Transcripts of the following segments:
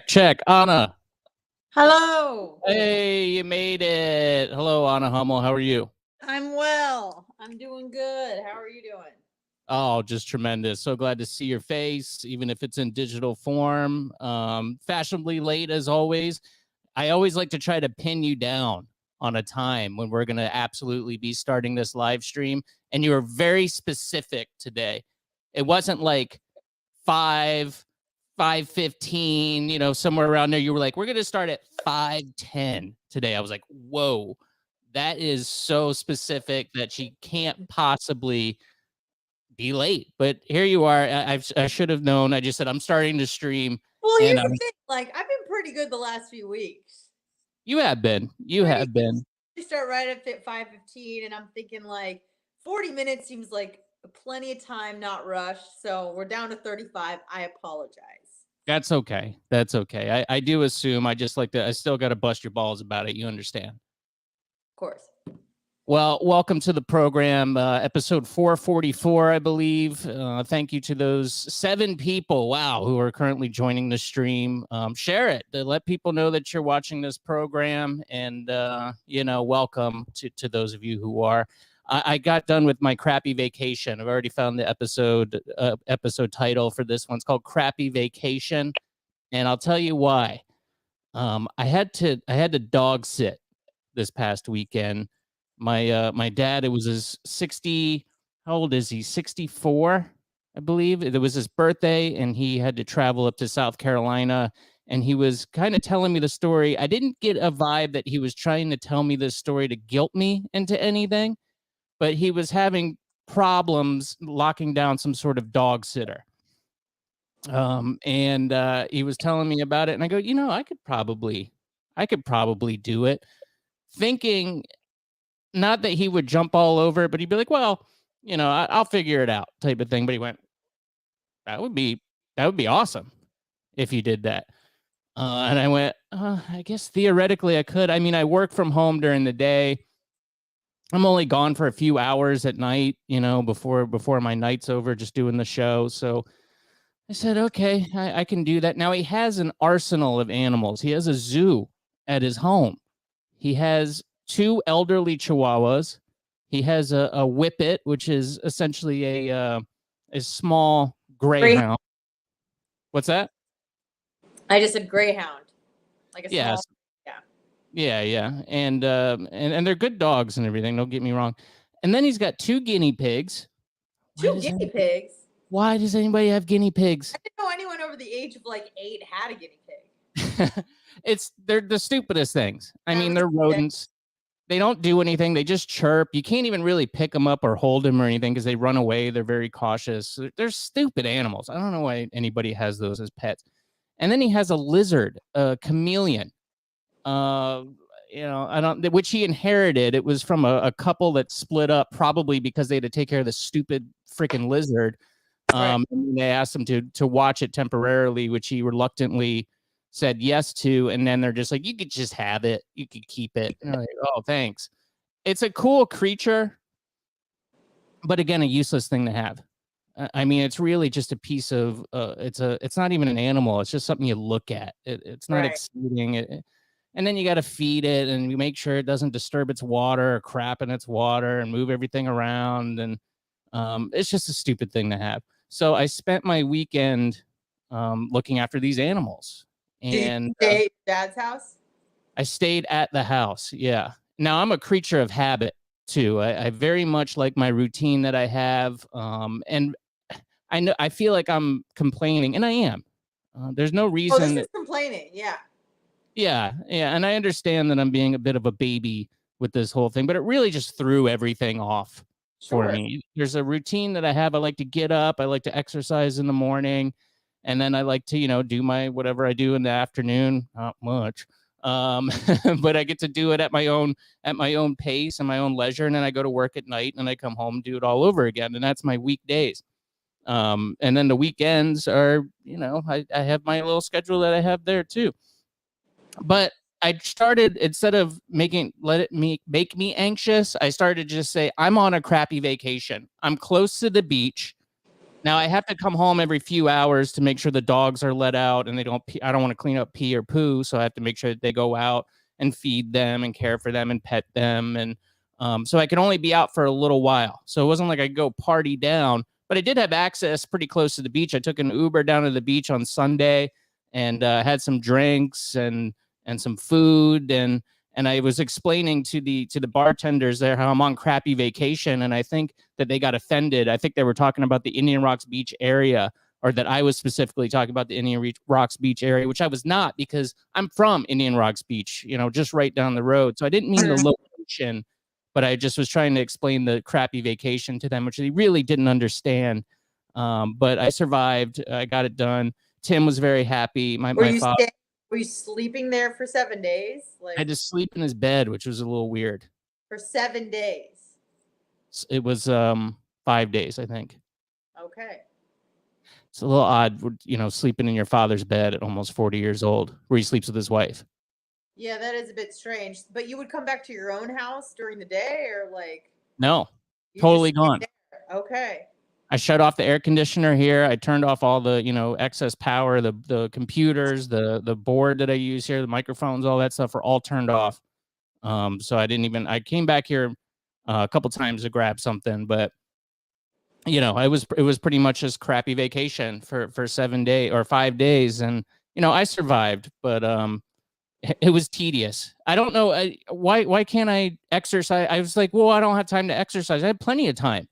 Check. Anna. Hello. Hey, you made it. Hello, Anna Hummel. How are you? I'm well. I'm doing good. How are you doing? Oh, just tremendous. So glad to see your face, even if it's in digital form. Fashionably late as always. I always like to try to pin you down on a time when we're going to absolutely be starting this live stream. And you were very specific today. It wasn't like 5:15, somewhere around there. You were like, we're going to start at 5:10 today. I was like, whoa, that is so specific that she can't possibly be late. But here you are. I should have known. I just said, I'm starting to stream. Well, here's the thing. Like, I've been pretty good the last few weeks. You have been. You start right at 5:15, and I'm thinking like 40 minutes seems like plenty of time, not rushed. So we're down to 35. I apologize. That's okay. I do assume. I still got to bust your balls about it. You understand? Of course. Well, welcome to the program, episode 444, I believe. Thank you to those 7 people, who are currently joining the stream. Share it to let people know that you're watching this program, and welcome to those of you who are. I got done with my crappy vacation. I've already found the episode title for this one. It's called Crappy Vacation, and I'll tell you why. I had to dog sit this past weekend. My dad, it was his 60. How old is he? 64, I believe. It was his birthday, and he had to travel up to South Carolina. And he was kind of telling me the story. I didn't get a vibe that he was trying to tell me this story to guilt me into anything, but he was having problems locking down some sort of dog sitter. And he was telling me about it, and I go, I could probably do it, thinking not that he would jump all over it, but he'd be like, well, I'll figure it out type of thing. But he went, that would be awesome if you did that. And I went, I guess theoretically I could. I mean, I work from home during the day. I'm only gone for a few hours at night, before my night's over, just doing the show. So I said, okay, I can do that. Now he has an arsenal of animals. He has a zoo at his home. He has 2 elderly chihuahuas. He has a whippet, which is essentially a small greyhound. What's that? I just said greyhound. Like a small, Yeah. And they're good dogs and everything. Don't get me wrong. And then he's got 2 guinea pigs. Two guinea pigs. Why does anybody have guinea pigs? I didn't know anyone over the age of like 8 had a guinea pig. They're the stupidest things. I mean, they're rodents. They don't do anything. They just chirp. You can't even really pick them up or hold them or anything because they run away. They're very cautious. They're stupid animals. I don't know why anybody has those as pets. And then he has a lizard, a chameleon. Which he inherited. It was from a couple that split up, probably because they had to take care of the stupid freaking lizard. And they asked him to watch it temporarily, which he reluctantly said yes to. And then they're just like, you could just have it. You could keep it. And I'm like, oh, thanks. It's a cool creature, but again, a useless thing to have. I mean, it's really just a piece of, it's not even an animal. It's just something you look at. It's not exciting. And then you got to feed it and you make sure it doesn't disturb its water or crap in its water and move everything around. And it's just a stupid thing to have. So I spent my weekend looking after these animals. And did you stay at Dad's house? I stayed at the house. Yeah. Now I'm a creature of habit too. I very much like my routine that I have. And I feel like I'm complaining, and I am. There's no reason. Oh, this is complaining. Yeah. Yeah. And I understand that I'm being a bit of a baby with this whole thing, but it really just threw everything off for me. There's a routine that I have. I like to get up. I like to exercise in the morning. And then I like to, do my whatever I do in the afternoon. Not much. But I get to do it at my own pace and my own leisure. And then I go to work at night and I come home and do it all over again. And that's my weekdays. And then the weekends are, I have my little schedule that I have there too. But I started, instead of make me anxious, I started to just say, I'm on a crappy vacation. I'm close to the beach. Now I have to come home every few hours to make sure the dogs are let out and they don't pee. I don't want to clean up pee or poo. So I have to make sure that they go out and feed them and care for them and pet them. And so I can only be out for a little while. So it wasn't like I go party down, but I did have access pretty close to the beach. I took an Uber down to the beach on Sunday and had some drinks and some food. And I was explaining to the bartenders there how I'm on crappy vacation. And I think that they got offended. I think they were talking about the Indian Rocks Beach area, or that I was specifically talking about the Indian Rocks Beach area, which I was not, because I'm from Indian Rocks Beach, just right down the road. So I didn't mean the location, but I just was trying to explain the crappy vacation to them, which they really didn't understand. But I survived. I got it done. Tim was very happy. My father. Were you sleeping there for 7 days? I had to sleep in his bed, which was a little weird. For 7 days? It was 5 days, I think. Okay. It's a little odd, sleeping in your father's bed at almost 40 years old, where he sleeps with his wife. Yeah, that is a bit strange. But you would come back to your own house during the day, or like? No, totally gone. Okay. I shut off the air conditioner here. I turned off all the, excess power, the computers, the board that I use here, the microphones, all that stuff are all turned off. So I came back here a couple times to grab something, but it was pretty much just crappy vacation for 7 days or 5 days. And, I survived, but it was tedious. I don't know why can't I exercise? I was like, well, I don't have time to exercise. I had plenty of time,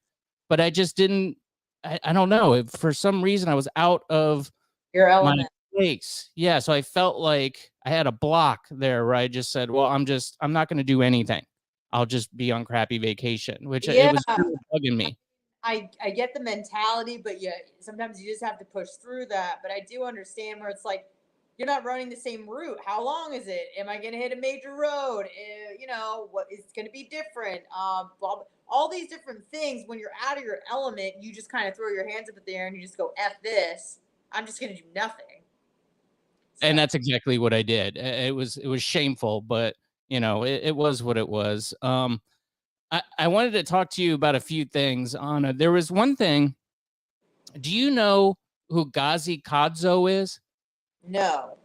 but I just didn't. I don't know. For some reason, I was out of your element. My place. Yeah, so I felt like I had a block there where I just said, well, I'm not going to do anything. I'll just be on crappy vacation, which it was really bugging me. I get the mentality, but sometimes you just have to push through that. But I do understand where it's like, you're not running the same route. How long is it? Am I going to hit a major road? What is going to be different? All these different things. When you're out of your element, you just kind of throw your hands up in the air and you just go, F this. I'm just going to do nothing. So. And that's exactly what I did. It was shameful, but it was what it was. I wanted to talk to you about a few things. Anna, there was one thing. Do you know who Ghazi Kodzo is? No.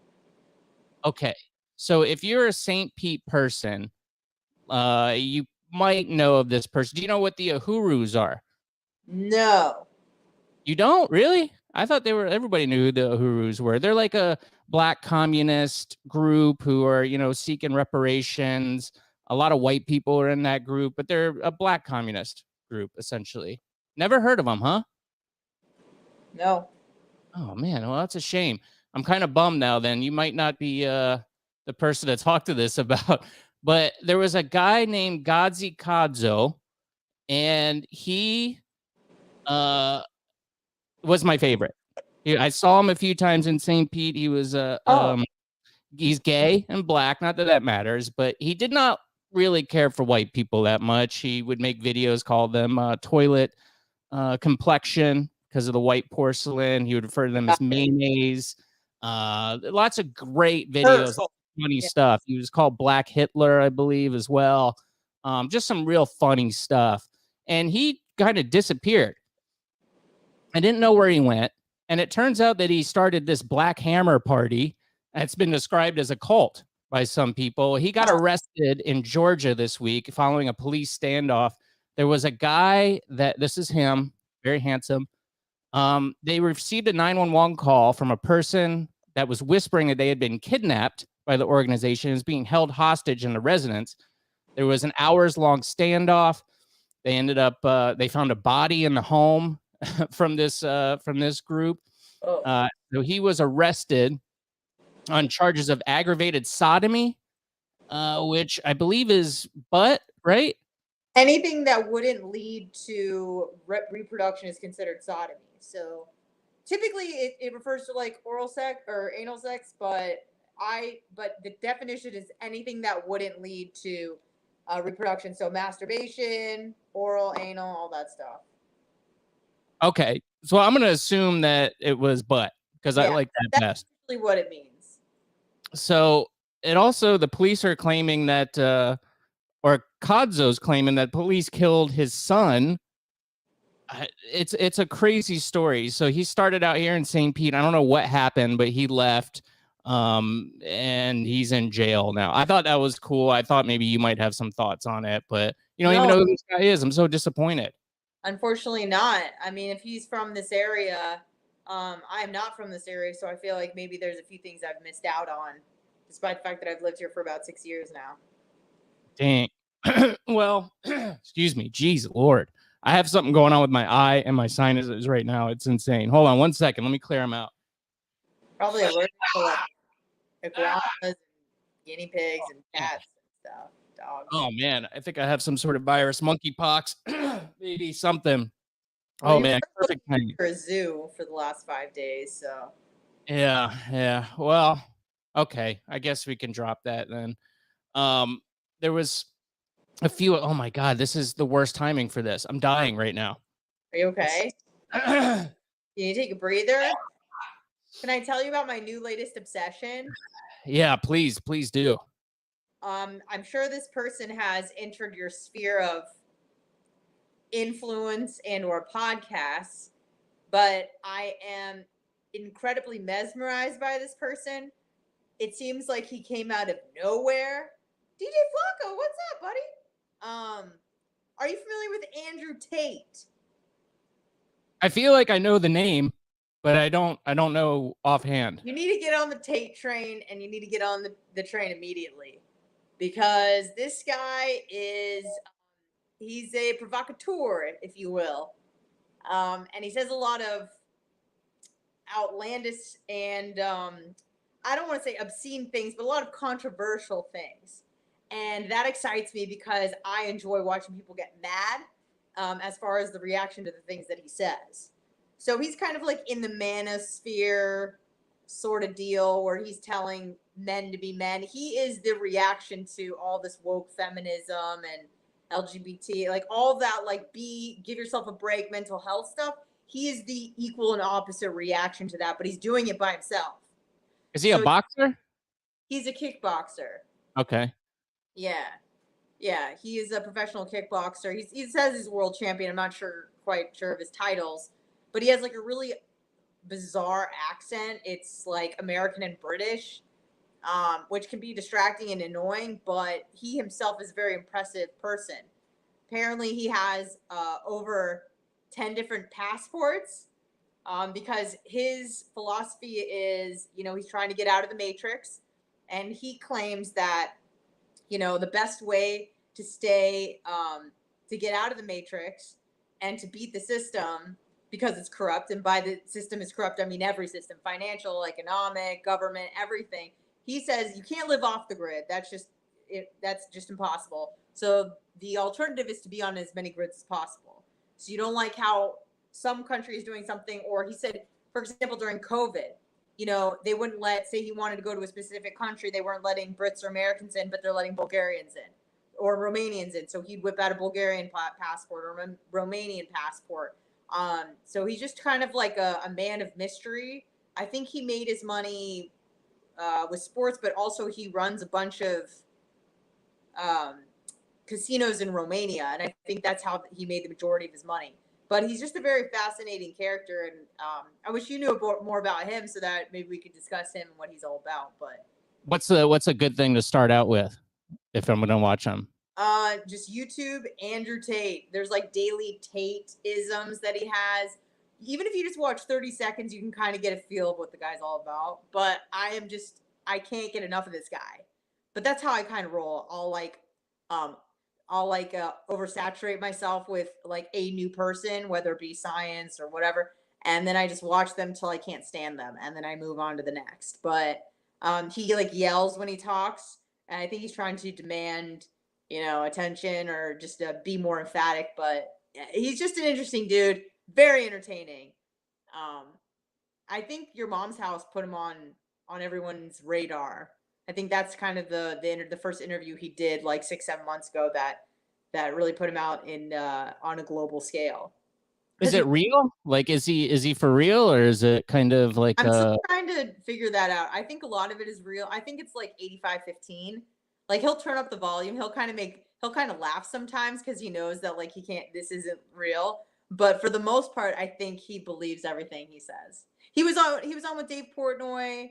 Okay. So if you're a St. Pete person, you might know of this person. Do you know what the Uhurus are? No. You don't? Really? I thought everybody knew who the Uhurus were. They're like a black communist group who are, seeking reparations. A lot of white people are in that group, but they're a black communist group, essentially. Never heard of them, huh? No. Oh, man. Well, that's a shame. I'm kind of bummed now then. You might not be the person to talk to this about, but there was a guy named Godzi Kadzo, and he was my favorite. I saw him a few times in St. Pete. He was he's gay and black, not that that matters, but he did not really care for white people that much. He would make videos, call them toilet complexion because of the white porcelain. He would refer to them as mayonnaise. Lots of great videos, funny stuff. He was called Black Hitler, I believe, as well. Just some real funny stuff. And he kind of disappeared. I didn't know where he went. And it turns out that he started this Black Hammer party. That's been described as a cult by some people. He got arrested in Georgia this week following a police standoff. There was a guy this is him, very handsome. They received a 911 call from a person that was whispering that they had been kidnapped by the organization and was being held hostage in the residence. There was an hours-long standoff. They ended up, they found a body in the home from this group. So he was arrested on charges of aggravated sodomy, which I believe is butt, right? Anything that wouldn't lead to reproduction is considered sodomy. So typically it refers to like oral sex or anal sex, but the definition is anything that wouldn't lead to reproduction. So masturbation, oral, anal, all that stuff. Okay. So I'm going to assume that it was butt because I like that best. That's really what it means. So it also, the police are claiming that, or Kadzo's claiming that police killed his son. It's a crazy story. So he started out here in St. Pete. I don't know what happened, but he left, and he's in jail now. I thought that was cool. I thought maybe you might have some thoughts on it, but you don't even know who this guy is. I'm so disappointed. Unfortunately not. I mean, if he's from this area, I am not from this area, so I feel like maybe there's a few things I've missed out on, despite the fact that I've lived here for about 6 years now. Dang. Well, excuse me. Jeez, Lord. I have something going on with my eye and my sinuses right now. It's insane. Hold on 1 second. Let me clear them out. Probably allergic to like iguanas and guinea pigs and cats and stuff. Dogs. Oh, man. I think I have some sort of virus. Monkeypox. Maybe something. Well, oh, man. Perfect timing. For a zoo for the last 5 days, so. Yeah. Well, okay. I guess we can drop that then. There was a few. Oh, my God. This is the worst timing for this. I'm dying right now. Are you okay? Can you take a breather? Can I tell you about my new latest obsession? Yeah, please do. I'm sure this person has entered your sphere of influence and or podcasts, but I am incredibly mesmerized by this person. It seems like he came out of nowhere. DJ Flacco, what's up, buddy? Are you familiar with Andrew Tate? I feel like I know the name, but I don't know offhand. You need to get on the Tate train, and you need to get on the train immediately, because this guy he's a provocateur, if you will. And he says a lot of outlandish and I don't want to say obscene things, but a lot of controversial things. And that excites me because I enjoy watching people get mad as far as the reaction to the things that he says. So he's kind of like in the manosphere sort of deal where he's telling men to be men. He is the reaction to all this woke feminism and LGBT, like all that, like give yourself a break, mental health stuff. He is the equal and opposite reaction to that, but he's doing it by himself. Is he a boxer? He's a kickboxer. Okay. Yeah. He is a professional kickboxer. He says he's a world champion. I'm not quite sure of his titles, but he has like a really bizarre accent. It's like American and British, which can be distracting and annoying, but he himself is a very impressive person. Apparently he has over 10 different passports. because his philosophy is, he's trying to get out of the matrix, and he claims that, the best way to stay, to get out of the matrix and to beat the system, because it's corrupt, and by the system is corrupt, I mean every system, financial, economic, government, everything. He says you can't live off the grid. That's just impossible. So the alternative is to be on as many grids as possible. So you don't like how some country is doing something, or he said, for example, during COVID, they wouldn't say he wanted to go to a specific country. They weren't letting Brits or Americans in, but they're letting Bulgarians in or Romanians in. So he'd whip out a Bulgarian passport or a Romanian passport. So he's just kind of like a man of mystery. I think he made his money with sports, but also he runs a bunch of casinos in Romania, and I think that's how he made the majority of his money. But he's just a very fascinating character, and I wish you knew more about him so that maybe we could discuss him and what he's all about. But what's a good thing to start out with if I'm going to watch him? Just YouTube, Andrew Tate. There's daily Tate-isms that he has. Even if you just watch 30 seconds, you can kind of get a feel of what the guy's all about. But I can't get enough of this guy. But that's how I kind of roll. I'll oversaturate myself with a new person, whether it be science or whatever, and then I just watch them till I can't stand them, and then I move on to the next. But he yells when he talks, and I think he's trying to demand attention or just be more emphatic. But he's just an interesting dude, very entertaining. I think Your Mom's House put him on everyone's radar. I think that's kind of the first interview he did 6-7 months ago that really put him out in on a global scale. Is it real? Is he for real, or is it kind of I'm still trying to figure that out. I think a lot of it is real. I think it's 85-15. He'll turn up the volume. He'll kind of laugh sometimes because he knows that this isn't real. But for the most part, I think he believes everything he says. He was on with Dave Portnoy,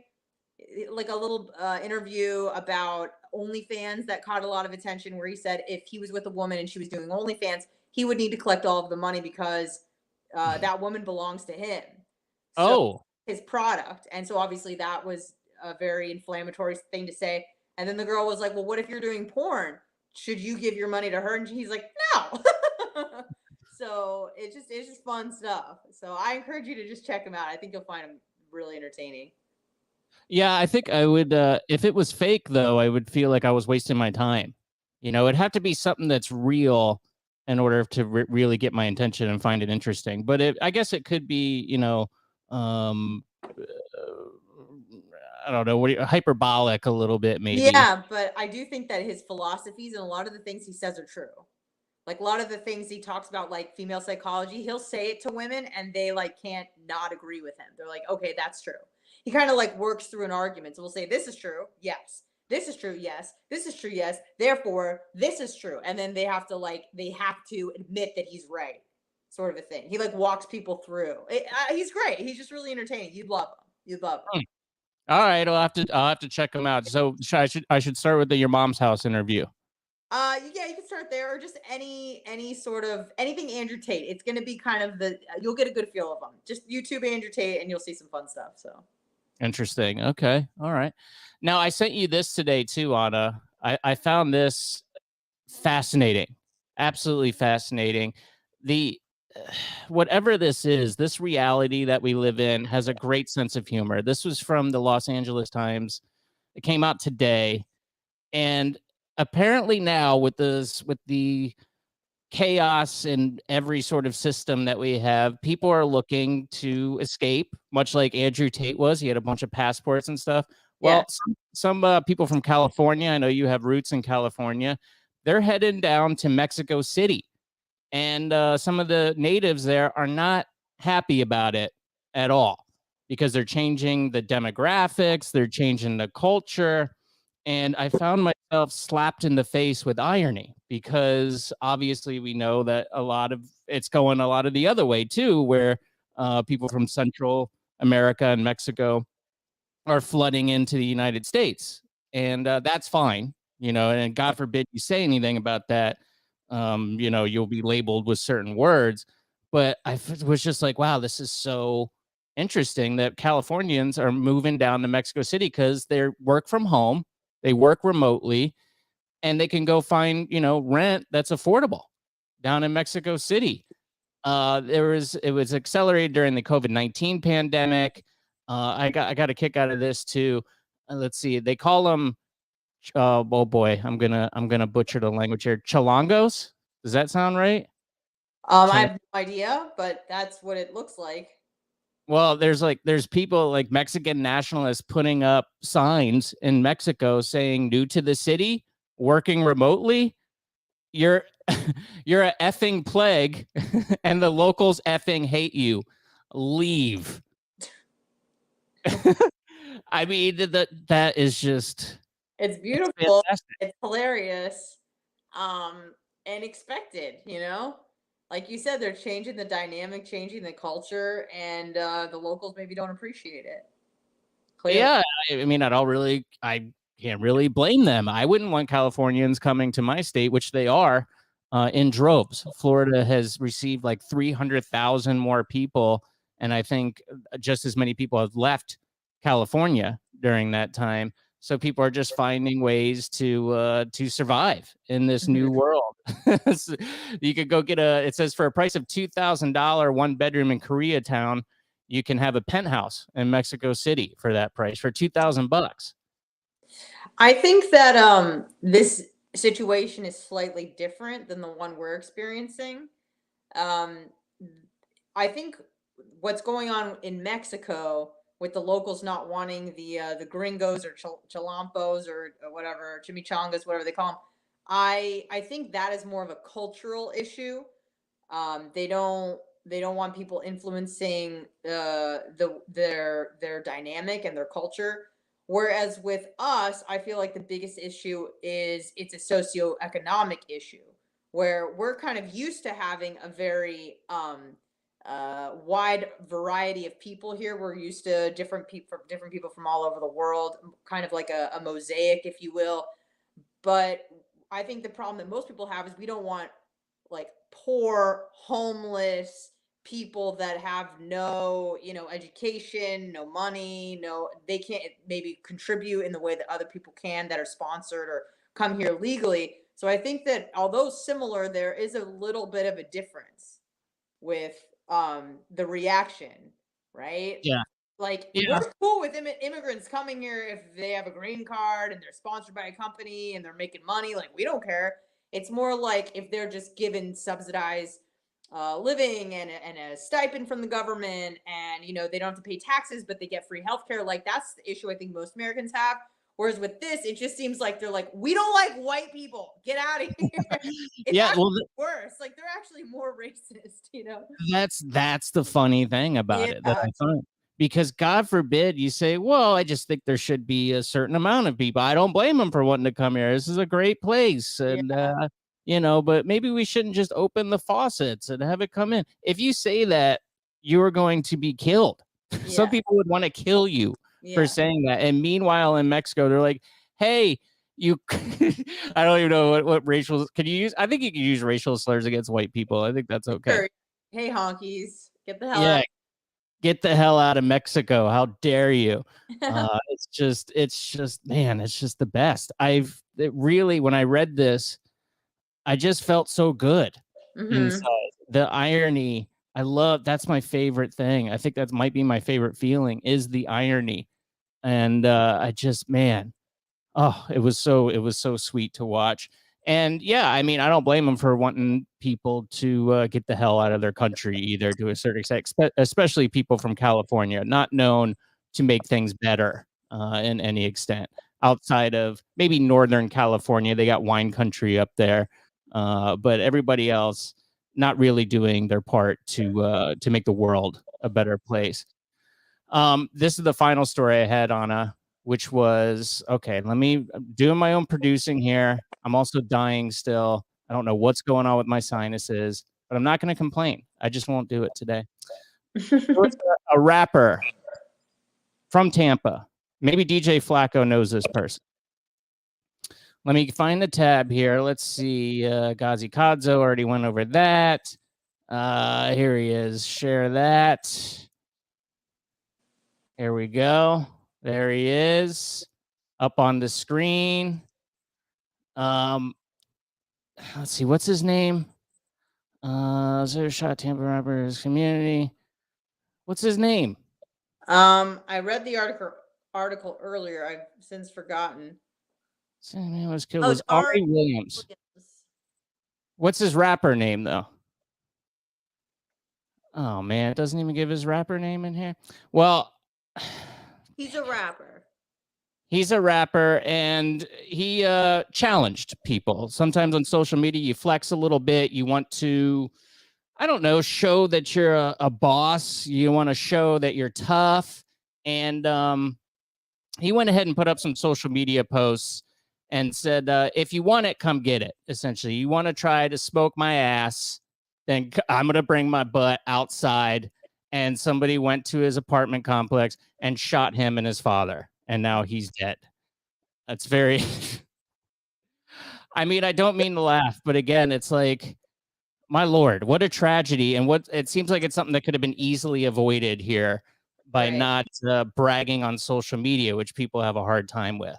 a little interview about OnlyFans that caught a lot of attention, where he said if he was with a woman and she was doing OnlyFans, he would need to collect all of the money because that woman belongs to him. So his product. And so obviously that was a very inflammatory thing to say. And then the girl was like, well, what if you're doing porn? Should you give your money to her? And he's like, no. So it's just fun stuff. So I encourage you to just check him out. I think you'll find him really entertaining. Yeah, I think I would, if it was fake, though, I would feel like I was wasting my time. It'd have to be something that's real in order to really get my attention and find it interesting. But I guess it could be, I don't know, hyperbolic a little bit, maybe. Yeah, but I do think that his philosophies and a lot of the things he says are true. A lot of the things he talks about, female psychology, he'll say it to women and they can't not agree with him. They're like, okay, that's true. He kind of works through an argument. So we'll say, this is true. Yes. This is true. Yes. This is true. Yes. Therefore, this is true. And then they have to admit that he's right, sort of a thing. He walks people through. He's great. He's just really entertaining. You'd love him. All right. I'll have to check him out. So I should start with the Your Mom's House interview. Yeah, you can start there, or just any sort of anything Andrew Tate. It's going to be kind of you'll get a good feel of him. Just YouTube Andrew Tate and you'll see some fun stuff. So interesting. Okay. All right. Now I sent you this today too, Anna. I found this fascinating. Absolutely fascinating. Whatever this is, this reality that we live in has a great sense of humor. This was from the Los Angeles Times. It came out today. And apparently now with the chaos in every sort of system that we have, people are looking to escape, much like Andrew Tate was. He had a bunch of passports and stuff. Well, yeah. Some people from California, I know you have roots in California, they're heading down to Mexico City. And some of the natives there are not happy about it at all because they're changing the demographics, they're changing the culture. And I found myself slapped in the face with irony because obviously we know that it's going a lot of the other way too, where people from Central America and Mexico are flooding into the United States. And that's fine, and God forbid you say anything about that. You'll be labeled with certain words. But I was just like, wow, this is so interesting that Californians are moving down to Mexico City because they work from home, they work remotely, and they can go find, rent that's affordable down in Mexico City. It was accelerated during the COVID-19 pandemic. I got a kick out of this too. Let's see, they call them. Oh boy, I'm gonna butcher the language here. Chalangos. Does that sound right? I have no idea, but that's what it looks like. Well, there's people like Mexican nationalists putting up signs in Mexico saying new to the city, working remotely, you're you're a effing plague and the locals effing hate you. Leave. I mean, that is just It's beautiful. fantastic. It's hilarious. And expected, Like you said, they're changing the dynamic, changing the culture, and the locals maybe don't appreciate it. Clearly. Yeah, I mean, I can't really blame them. I wouldn't want Californians coming to my state, which they are, in droves. Florida has received like 300,000 more people, and I think just as many people have left California during that time. So people are just finding ways to survive in this new world. So you could go get it says for a price of $2,000, 1 bedroom in Koreatown, you can have a penthouse in Mexico City for that price for $2,000. I think that this situation is slightly different than the one we're experiencing. Um, I think what's going on in Mexico with the locals not wanting the gringos or chalampos or whatever chimichangas, whatever they call them. I think that is more of a cultural issue. They don't want people influencing their dynamic and their culture. Whereas with us, I feel like the biggest issue is it's a socioeconomic issue where we're kind of used to having a very wide variety of people here. We're used to different people from all over the world, kind of like a mosaic, if you will. But I think the problem that most people have is we don't want like poor, homeless people that have no, education, no money, they can't maybe contribute in the way that other people can that are sponsored or come here legally. So I think that although similar, there is a little bit of a difference with the reaction, right? Yeah. Like Yeah. we're cool with immigrants coming here if they have a green card and they're sponsored by a company and they're making money. Like we don't care. It's more like if they're just given subsidized living and a stipend from the government, and they don't have to pay taxes, but they get free healthcare. Like that's the issue I think most Americans have. Whereas with this, it just seems like they're like, we don't like white people. Get out of here. It's actually worse. Like they're actually more racist. That's the funny thing about it that I find. Because God forbid you say, well, I just think there should be a certain amount of people. I don't blame them for wanting to come here. This is a great place. And, but maybe we shouldn't just open the faucets and have it come in. If you say that, you're going to be killed. Yeah. Some people would want to kill you for saying that. And meanwhile, in Mexico, they're like, hey, you, I don't even know what racial, can you use? I think you can use racial slurs against white people. I think that's okay. Sure. Hey, honkies, get the hell out. Get the hell out of Mexico. How dare you? It's just, man, it's just the best. When I read this, I just felt so good inside. The irony, that's my favorite thing. I think that might be my favorite feeling is the irony. And I just, man, it was so sweet to watch. And yeah, I mean, I don't blame them for wanting people to get the hell out of their country either, to a certain extent, especially people from California, not known to make things better in any extent. Outside of maybe Northern California, they got wine country up there, but everybody else not really doing their part to make the world a better place. This is the final story I had, Anna, which was, okay, I'm doing my own producing here. I'm also dying still. I don't know what's going on with my sinuses, but I'm not going to complain. I just won't do it today. A rapper from Tampa. Maybe DJ Flacco knows this person. Let me find the tab here. Let's see. Gazi Kadzo already went over that. Here he is. Share that. Here we go. There he is, up on the screen. Let's see, what's his name? Zero shot Tampa Rappers community. What's his name? I read the article earlier. I've since forgotten. Same man was killed was Ari Williams. What's his rapper name though? Oh man, it doesn't even give his rapper name in here. Well, he's a rapper. He's a rapper, and he challenged people. Sometimes on social media, you flex a little bit. You want to, I don't know, show that you're a boss. You want to show that you're tough. And he went ahead and put up some social media posts and said, if you want it, come get it. Essentially, you want to try to smoke my ass, then I'm going to bring my butt outside. And somebody went to his apartment complex and shot him and his father. And now he's dead. That's very, I mean, I don't mean to laugh, but again, it's like, my Lord, what a tragedy. And what it seems like it's something that could have been easily avoided here by not bragging on social media, which people have a hard time with.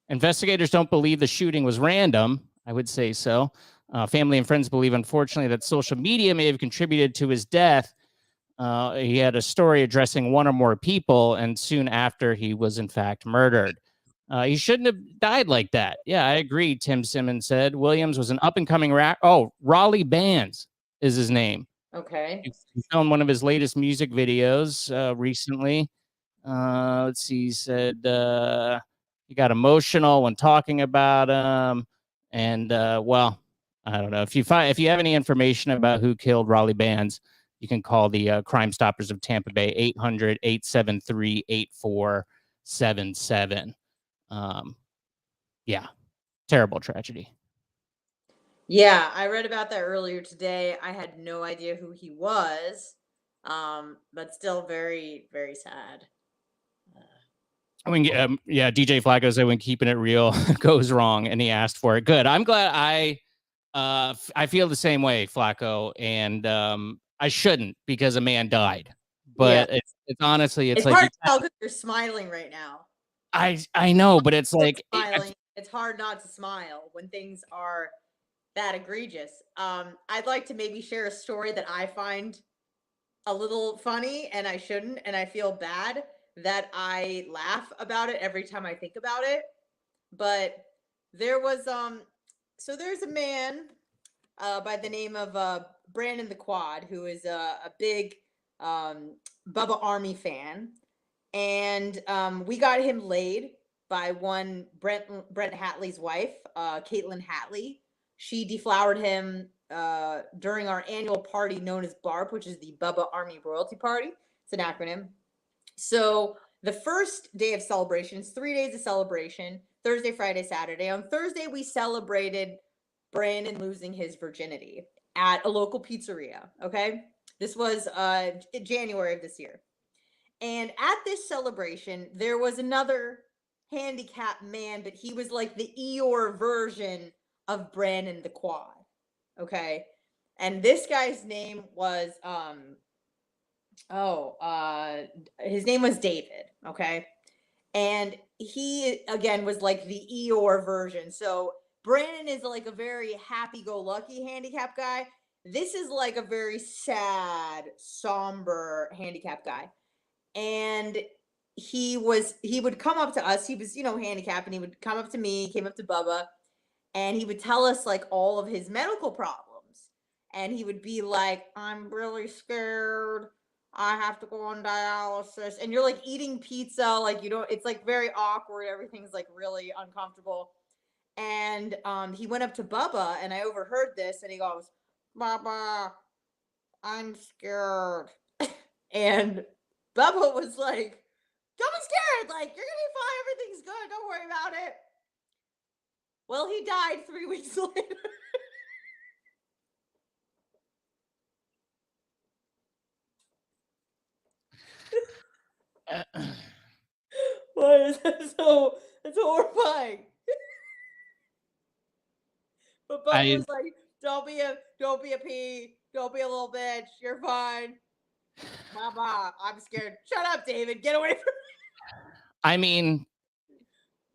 Investigators don't believe the shooting was random. I would say so. Family and friends believe, unfortunately, that social media may have contributed to his death. He had a story addressing one or more people, and soon after, he was, in fact, murdered. He shouldn't have died like that. Yeah, I agree, Tim Simmons said. Williams was an up-and-coming rapper. Oh, Raleigh Bands is his name. Okay. He filmed one of his latest music videos recently. Let's see, he said he got emotional when talking about him. And, well, I don't know. If you have any information about who killed Raleigh Bands, you can call the Crime Stoppers of Tampa Bay, 800-873-8477. Yeah, terrible tragedy. Yeah, I read about that earlier today. I had no idea who he was, but still very, very sad. I mean, yeah, DJ Flacco said when keeping it real goes wrong, and he asked for it. Good. I'm glad I feel the same way, Flacco, and I shouldn't because a man died. But it's honestly, it's like hard to tell because you're smiling right now. I know, but it's like smiling. It's hard not to smile when things are that egregious. I'd like to maybe share a story that I find a little funny, and I shouldn't, and I feel bad that I laugh about it every time I think about it. But there was so there's a man by the name of Brandon the Quad, who is a big Bubba Army fan, and we got him laid by one Brent Hatley's wife, Caitlin Hatley. She deflowered him during our annual party known as BARP, which is the Bubba Army Royalty Party. It's an acronym. So the first day of celebration, it's 3 days of celebration, Thursday, Friday, Saturday. On Thursday, we celebrated Brandon losing his virginity at a local pizzeria, okay? This was January of this year. And at this celebration, there was another handicapped man, but he was like the Eeyore version of Brandon the Quad, okay? And this guy's name was his name was David, okay? And he again was like the Eeyore version. So Brandon is like a very happy-go-lucky handicap guy. This is like a very sad, somber handicap guy. And he would come up to us. He was, handicapped, and he would come up to me, came up to Bubba, and he would tell us like all of his medical problems. And he would be like, I'm really scared. I have to go on dialysis. And you're like eating pizza, like it's like very awkward. Everything's like really uncomfortable. And he went up to Bubba, and I overheard this, and he goes, Bubba, I'm scared. And Bubba was like, don't be scared. Like, you're going to be fine. Everything's good. Don't worry about it. Well, he died 3 weeks later. Why is that so? It's horrifying. But Bubba was like, don't be a pea. Don't be a little bitch. You're fine. Bubba, I'm scared. Shut up, David. Get away from me. I mean,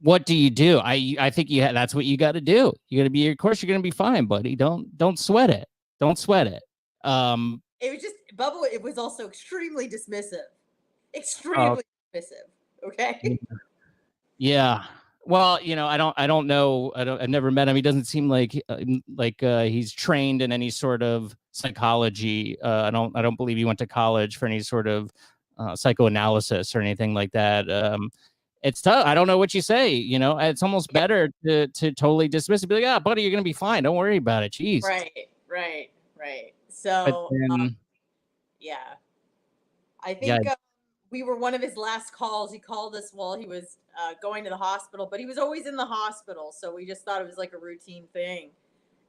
what do you do? I think that's what you got to do. You got to be, of course, you're going to be fine, buddy. Don't sweat it. Don't sweat it. It was just Bubba. It was also extremely dismissive. Oh, Extremely dismissive. Okay. yeah. Well, I don't know. I've never met him. He doesn't seem like he's trained in any sort of psychology. I don't believe he went to college for any sort of psychoanalysis or anything like that. It's tough. I don't know what you say. It's almost better to totally dismiss it. Be like, buddy, you're gonna be fine. Don't worry about it. Jeez. Right. But So, then, yeah, I yeah, think we were one of his last calls. He called us while he was going to the hospital, but he was always in the hospital, so we just thought it was like a routine thing.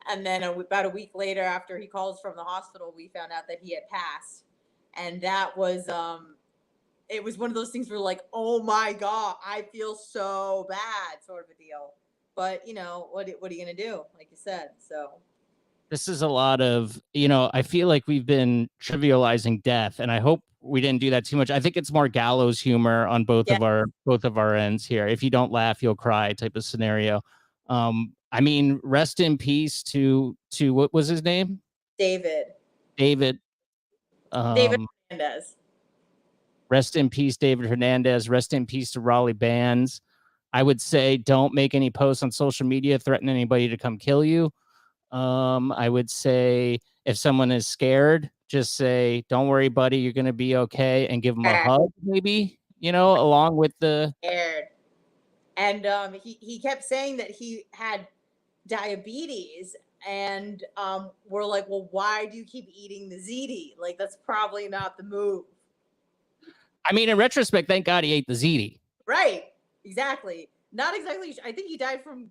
And then about a week later, after he calls from the hospital, we found out that he had passed, and that was it was one of those things where like, oh my god, I feel so bad, sort of a deal. But what are you gonna do? Like you said, so. this is a lot of, I feel like we've been trivializing death, and I hope we didn't do that too much. I think it's more gallows humor on both Yeah, of our ends here. If you don't laugh, you'll cry type of scenario. I mean, rest in peace to what was his name? David. David. David Hernandez. Rest in peace, David Hernandez. Rest in peace to Raleigh Bands. I would say don't make any posts on social media threatening anybody to come kill you. I would say if someone is scared, just say, don't worry, buddy, you're going to be okay, and give them a hug, maybe, along with the. Scared. And he kept saying that he had diabetes, and we're like, well, why do you keep eating the ziti? Like, that's probably not the move. I mean, in retrospect, thank God he ate the ziti. Right. Exactly. Not exactly. I think he died from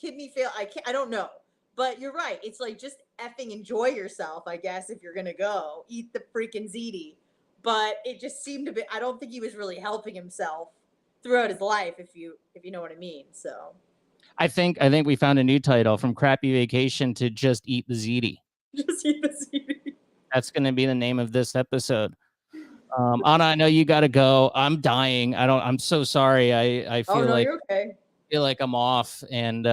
kidney fail. I don't know. But you're right. It's like, just effing enjoy yourself, I guess, if you're going to go. Eat the freaking ziti. But it just seemed a bit, I don't think he was really helping himself throughout his life, if you know what I mean. So I think we found a new title, from crappy vacation to just eat the ziti. just eat the ziti. That's going to be the name of this episode. Anna, I know you got to go. I'm dying. I'm so sorry. I feel You're okay. Feel like I'm off, and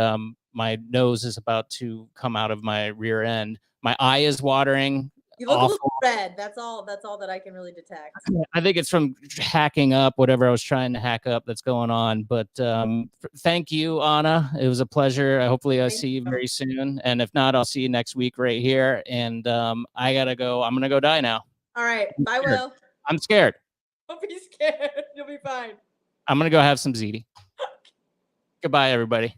my nose is about to come out of my rear end. My eye is watering. You look a little red. That's all that I can really detect. I think it's from hacking up whatever I was trying to hack up that's going on. But thank you, Anna. It was a pleasure. Hopefully I see you very soon. And if not, I'll see you next week right here. And I got to go. I'm going to go die now. All right. Bye, Will. I'm scared. Don't be scared. You'll be fine. I'm going to go have some ziti. Goodbye, everybody.